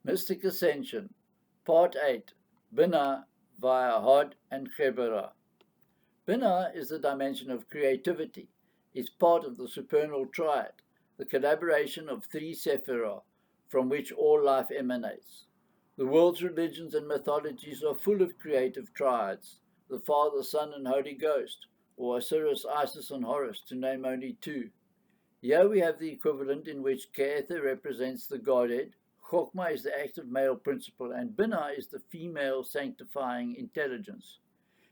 Mystic Ascension, Part 8, Binah via Hod and Geburah. Binah is the dimension of creativity. It's part of the supernal triad, the collaboration of three sephirah, from which all life emanates. The world's religions and mythologies are full of creative triads, the Father, Son, and Holy Ghost, or Osiris, Isis, and Horus, to name only two. Here we have the equivalent in which Keether represents the Godhead, Chokmah is the active male principle, and Binah is the female sanctifying intelligence.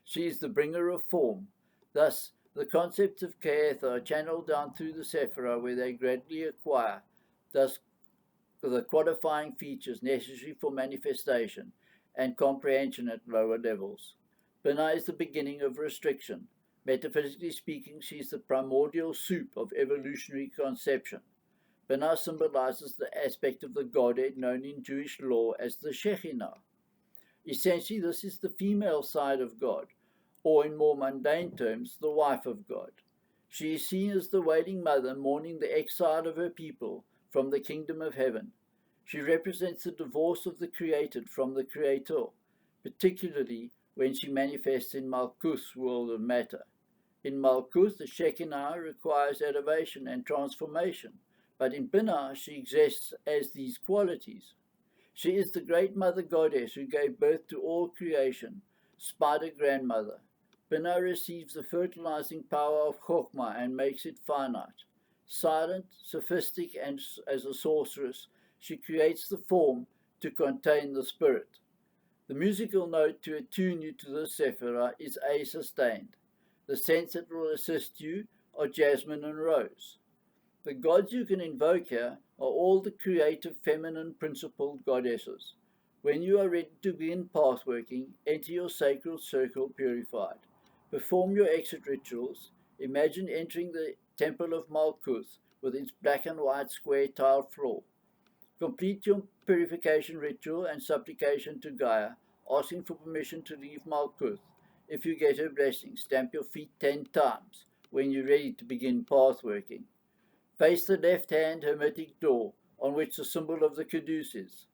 She is the bringer of form. Thus, the concepts of Keether are channeled down through the Sephirah where they gradually acquire, thus the qualifying features necessary for manifestation and comprehension at lower levels. Binah is the beginning of restriction. Metaphysically speaking, she is the primordial soup of evolutionary conception. Binah symbolizes the aspect of the Godhead known in Jewish law as the Shekhinah. Essentially, this is the female side of God, or in more mundane terms, the wife of God. She is seen as the wailing mother mourning the exile of her people from the kingdom of heaven. She represents the divorce of the created from the creator, particularly when she manifests in Malkuth's world of matter. In Malkuth, the Shekinah requires elevation and transformation, but in Binah she exists as these qualities. She is the great mother goddess who gave birth to all creation, spider grandmother. Binah receives the fertilizing power of Chokmah and makes it finite. Silent, sophistic, and as a sorceress, she creates the form to contain the spirit. The musical note to attune you to this sephirah is A sustained. The scents that will assist you are jasmine and rose. The gods you can invoke here are all the creative feminine principled goddesses. When you are ready to begin pathworking, enter your sacral circle purified. Perform your exit rituals. Imagine entering the temple of Malkuth with its black and white square tiled floor. Complete your purification ritual and supplication to Gaia, asking for permission to leave Malkuth. If you get her blessing, stamp your feet 10 times when you're ready to begin pathworking. Face the left-hand hermetic door on which the symbol of the Caduce is.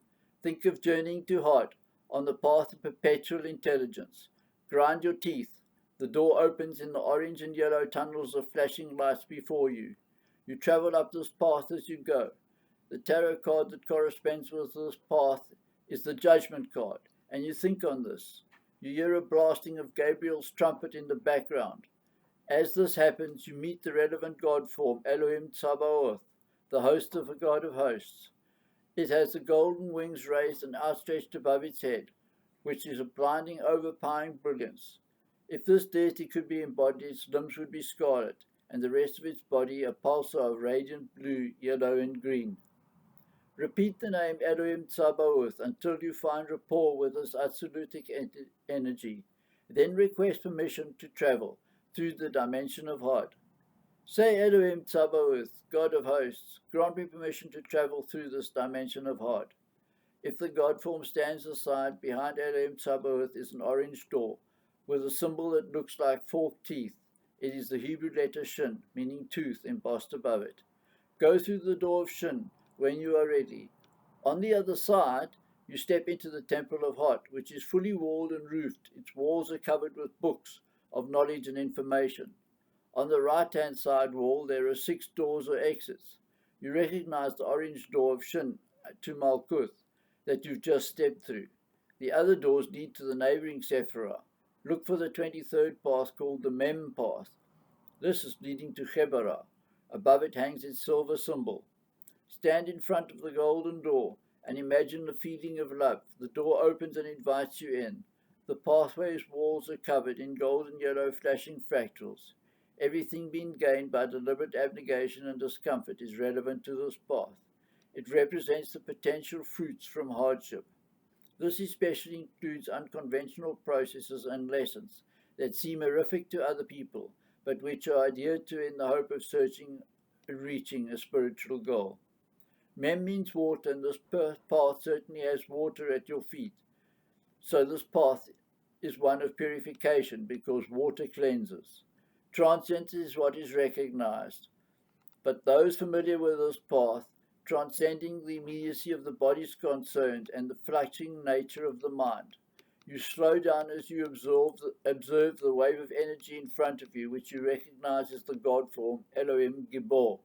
Think of journeying to Hod on the path of perpetual intelligence. Grind your teeth. The door opens in the orange and yellow tunnels of flashing lights before you. You travel up this path as you go. The tarot card that corresponds with this path is the Judgment card, and you think on this. You hear a blasting of Gabriel's trumpet in the background. As this happens, you meet the relevant God form, Elohim Tsabaoth, the host of the God of hosts. It has the golden wings raised and outstretched above its head, which is a blinding, overpowering brilliance. If this deity could be embodied, its limbs would be scarlet, and the rest of its body a pulsar of radiant blue, yellow, and green. Repeat the name Elohim Tsabaoth until you find rapport with this absolutic energy. Then request permission to travel through the dimension of Hod. Say, Elohim Tsabaoth, God of hosts, grant me permission to travel through this dimension of Hod. If the God form stands aside, behind Elohim Tsabaoth is an orange door with a symbol that looks like forked teeth. It is the Hebrew letter Shin, meaning tooth, embossed above it. Go through the door of Shin when you are ready. On the other side, you step into the Temple of Hod, which is fully walled and roofed. Its walls are covered with books of knowledge and information. On the right-hand side wall, there are 6 doors or exits. You recognize the orange door of Shin to Malkuth that you've just stepped through. The other doors lead to the neighboring sephirah. Look for the 23rd path called the Mem Path. This is leading to Geburah. Above it hangs its silver symbol. Stand in front of the golden door and imagine the feeling of love. The door opens and invites you in. The pathway's walls are covered in golden yellow flashing fractals. Everything being gained by deliberate abnegation and discomfort is relevant to this path. It represents the potential fruits from hardship. This especially includes unconventional processes and lessons that seem horrific to other people, but which are adhered to in the hope of reaching a spiritual goal. Mem means water, and this path certainly has water at your feet. So this path is one of purification because water cleanses. Transcendence is what is recognized. But those familiar with this path transcending the immediacy of the body's concerns and the fluctuating nature of the mind. You slow down as you observe the wave of energy in front of you, which you recognize as the God form, Elohim Geburah.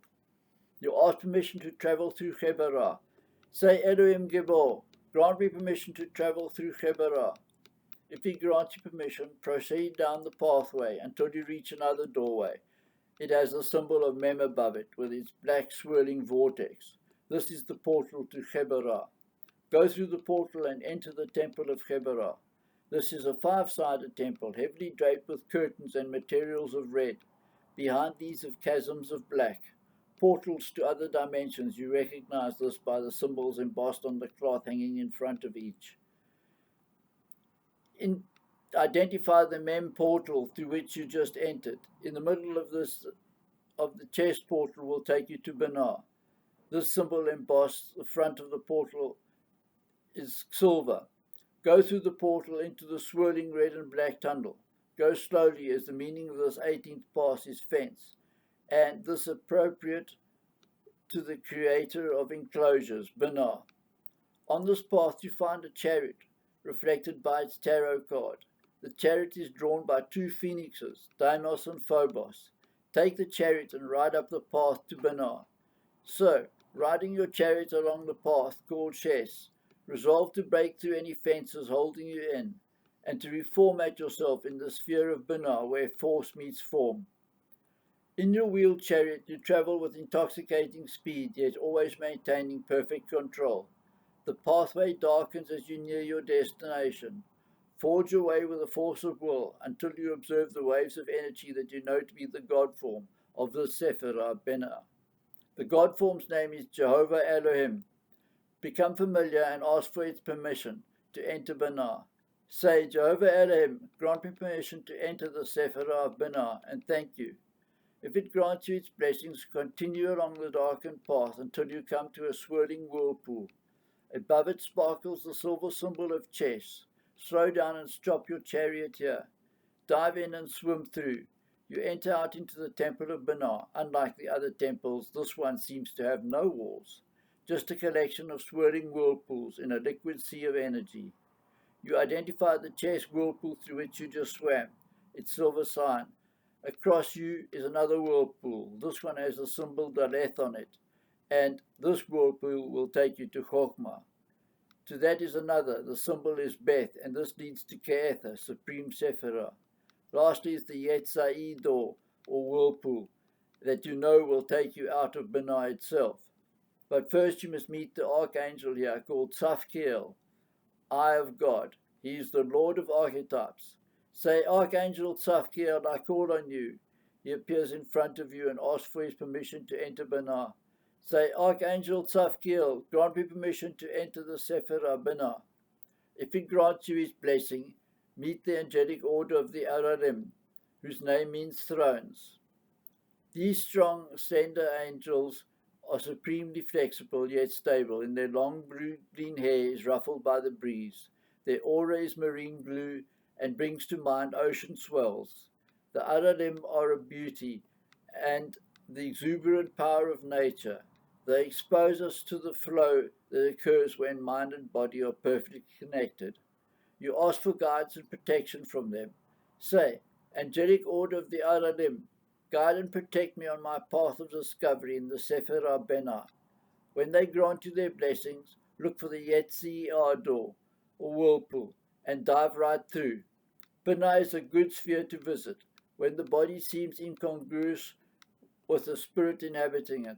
You ask permission to travel through Geburah. Say, Elohim Geburah, grant me permission to travel through Geburah. If he grants you permission, proceed down the pathway until you reach another doorway. It has the symbol of Mem above it, with its black swirling vortex. This is the portal to Geburah. Go through the portal and enter the temple of Geburah. This is a five-sided temple, heavily draped with curtains and materials of red. Behind these are chasms of black. Portals to other dimensions. You recognize this by the symbols embossed on the cloth hanging in front of each. Identify the Mem portal through which you just entered. In the middle of the chest portal will take you to Binah. This symbol embossed the front of the portal is silver. Go through the portal into the swirling red and black tunnel. Go slowly, as the meaning of this 18th pass is fence, and this appropriate to the creator of enclosures, Binah. On this path you find a chariot, reflected by its tarot card. The chariot is drawn by two phoenixes, Deimos and Phobos. Take the chariot and ride up the path to Binah. So, riding your chariot along the path called Shes, resolve to break through any fences holding you in, and to reformat yourself in the sphere of Binah where force meets form. In your wheeled chariot you travel with intoxicating speed, yet always maintaining perfect control. The pathway darkens as you near your destination. Forge your way with a force of will until you observe the waves of energy that you know to be the God form of the Sephirah Binah. The God form's name is Jehovah Elohim. Become familiar and ask for its permission to enter Binah. Say, Jehovah Elohim, grant me permission to enter the Sephirah of Binah, and thank you. If it grants you its blessings, continue along the darkened path until you come to a swirling whirlpool. Above it sparkles the silver symbol of chess. Slow down and stop your chariot here. Dive in and swim through. You enter out into the temple of Binah. Unlike the other temples, this one seems to have no walls, just a collection of swirling whirlpools in a liquid sea of energy. You identify the chess whirlpool through which you just swam, its silver sign. Across you is another whirlpool. This one has the symbol Daleth on it, and this whirlpool will take you to Chokhmah. To that is another. The symbol is Beth, and this leads to Keetha, Supreme Sephirah. Lastly is the Yetzai door, or whirlpool, that you know will take you out of Binah itself. But first you must meet the archangel here called Tzafkiel, Eye of God. He is the Lord of archetypes. Say, Archangel Tzafkiel, I call on you. He appears in front of you and asks for his permission to enter Binah. Say, Archangel Tzafkiel, grant me permission to enter the Sephirah Binah. If he grants you his blessing, meet the angelic order of the Ararim, whose name means thrones. These strong ascender angels are supremely flexible yet stable, and their long green hair is ruffled by the breeze. Their aura is marine blue and brings to mind ocean swells. The Ararim are a beauty and the exuberant power of nature. They expose us to the flow that occurs when mind and body are perfectly connected. You ask for guidance and protection from them. Say, angelic order of the Ararim, guide and protect me on my path of discovery in the Sephirah Binah. When they grant you their blessings, look for the Yetzirah door, or whirlpool, and dive right through. Binah is a good sphere to visit, when the body seems incongruous with the spirit inhabiting it.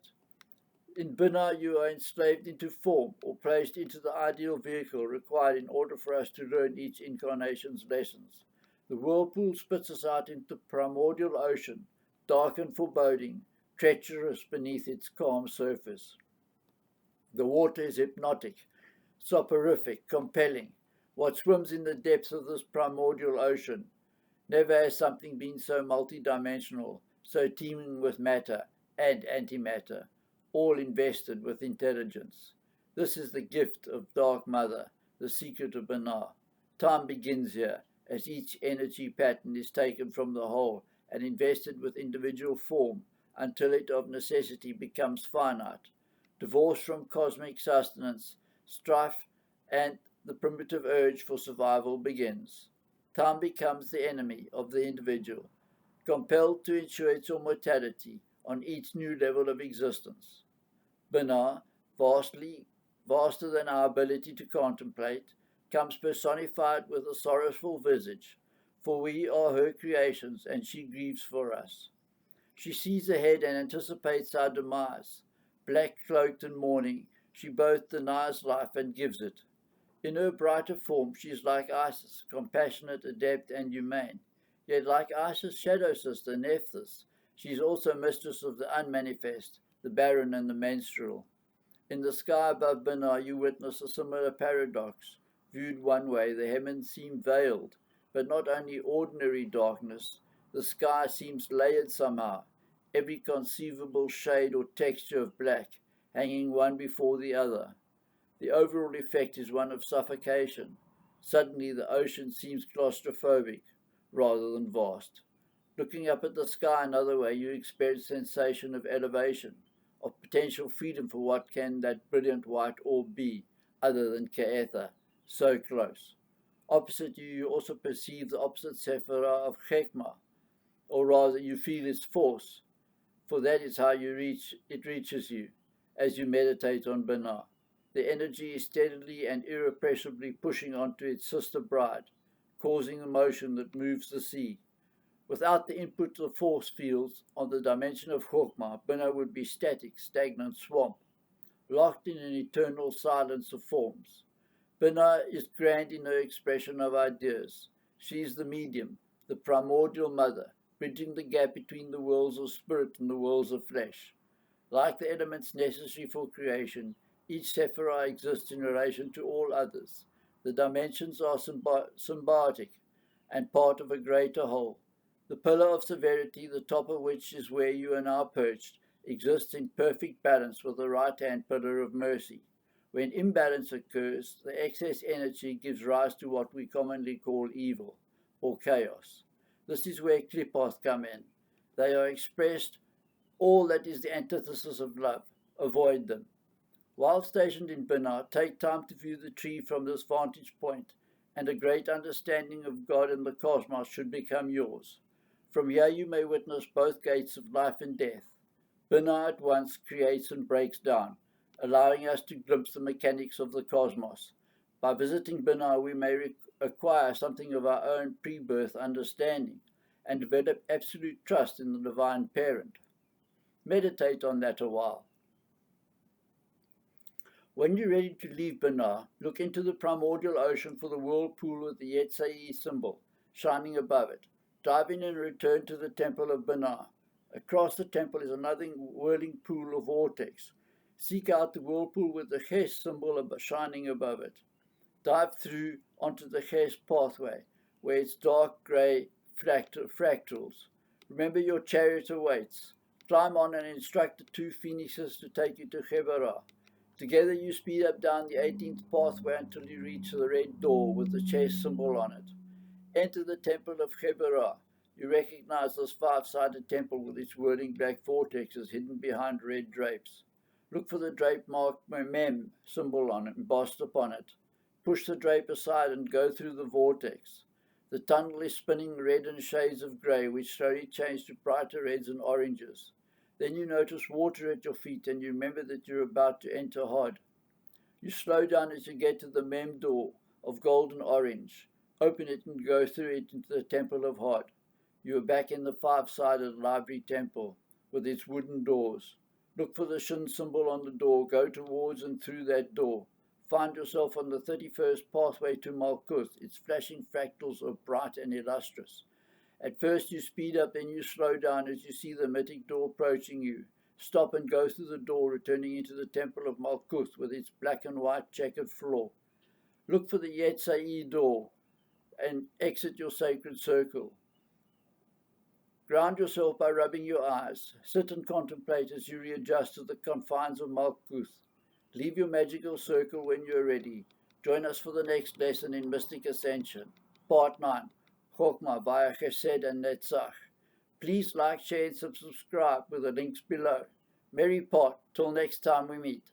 In Binah you are enslaved into form, or placed into the ideal vehicle required in order for us to learn each incarnation's lessons. The whirlpool spits us out into the primordial ocean, dark and foreboding, treacherous beneath its calm surface. The water is hypnotic, soporific, compelling. What swims in the depths of this primordial ocean? Never has something been so multidimensional, so teeming with matter and antimatter, all invested with intelligence. This is the gift of Dark Mother, the secret of Binah. Time begins here, as each energy pattern is taken from the whole and invested with individual form until it of necessity becomes finite. divorce from cosmic sustenance, strife, and the primitive urge for survival begins. Time becomes the enemy of the individual, compelled to ensure its immortality on each new level of existence. Binah, vaster than our ability to contemplate, comes personified with a sorrowful visage, for we are her creations, and she grieves for us. She sees ahead and anticipates our demise. Black cloaked in mourning, she both denies life and gives it. In her brighter form, she is like Isis, compassionate, adept, and humane. Yet, like Isis' shadow sister, Nephthys, she is also mistress of the unmanifest, the barren, and the menstrual. In the sky above Binah, you witness a similar paradox. Viewed one way, the heavens seem veiled, but not only ordinary darkness, the sky seems layered somehow, every conceivable shade or texture of black, hanging one before the other. The overall effect is one of suffocation. Suddenly the ocean seems claustrophobic rather than vast. Looking up at the sky another way, you experience a sensation of elevation, of potential freedom for what can that brilliant white orb be, other than Ke'etha, so close. Opposite you, you also perceive the opposite Sephirah of Chekmah, or rather you feel its force, for that is how it reaches you, as you meditate on Binah. The energy is steadily and irrepressibly pushing onto its sister bride, causing the motion that moves the sea. Without the input of force fields on the dimension of Chokmah, Binah would be static, stagnant swamp, locked in an eternal silence of forms. Binah is grand in her expression of ideas. She is the medium, the primordial mother, bridging the gap between the worlds of spirit and the worlds of flesh. Like the elements necessary for creation, each Sephirah exists in relation to all others. The dimensions are symbiotic and part of a greater whole. The pillar of severity, the top of which is where you are now perched, exists in perfect balance with the right-hand pillar of mercy. When imbalance occurs, the excess energy gives rise to what we commonly call evil, or chaos. This is where klipoth come in. They are expressed all that is the antithesis of love. Avoid them. While stationed in Binah, take time to view the tree from this vantage point, and a great understanding of God and the cosmos should become yours. From here you may witness both gates of life and death. Binah at once creates and breaks down, allowing us to glimpse the mechanics of the cosmos. By visiting Binah, we may acquire something of our own pre-birth understanding and develop absolute trust in the divine parent. Meditate on that a while. When you're ready to leave Binah, look into the primordial ocean for the whirlpool with the Yetzai symbol shining above it. Dive in and return to the temple of Binah. Across the temple is another whirling pool of vortex. Seek out the whirlpool with the Ches symbol shining above it. Dive through onto the Ches pathway, where it's dark grey fractals. Remember your chariot awaits. Climb on and instruct the two phoenixes to take you to Geburah. Together you speed up down the 18th pathway until you reach the red door with the Ches symbol on it. Enter the temple of Geburah. You recognize this five-sided temple with its whirling black vortexes hidden behind red drapes. Look for the drape marked Mem symbol on it, embossed upon it. Push the drape aside and go through the vortex. The tunnel is spinning red in shades of grey, which slowly change to brighter reds and oranges. Then you notice water at your feet and you remember that you're about to enter Hod. You slow down as you get to the Mem door of golden orange. Open it and go through it into the temple of Hod. You are back in the five-sided library temple with its wooden doors. Look for the Shin symbol on the door. Go towards and through that door. Find yourself on the 31st pathway to Malkuth. Its flashing fractals are bright and illustrious. At first you speed up, then you slow down as you see the mythic door approaching you. Stop and go through the door, returning into the temple of Malkuth with its black and white checkered floor. Look for the Yetzai door and exit your sacred circle. Ground yourself by rubbing your eyes. Sit and contemplate as you readjust to the confines of Malkuth. Leave your magical circle when you are ready. Join us for the next lesson in Mystic Ascension, Part 9, Chokmah via Chesed and Netzach. Please like, share, and subscribe with the links below. Merry part till next time we meet.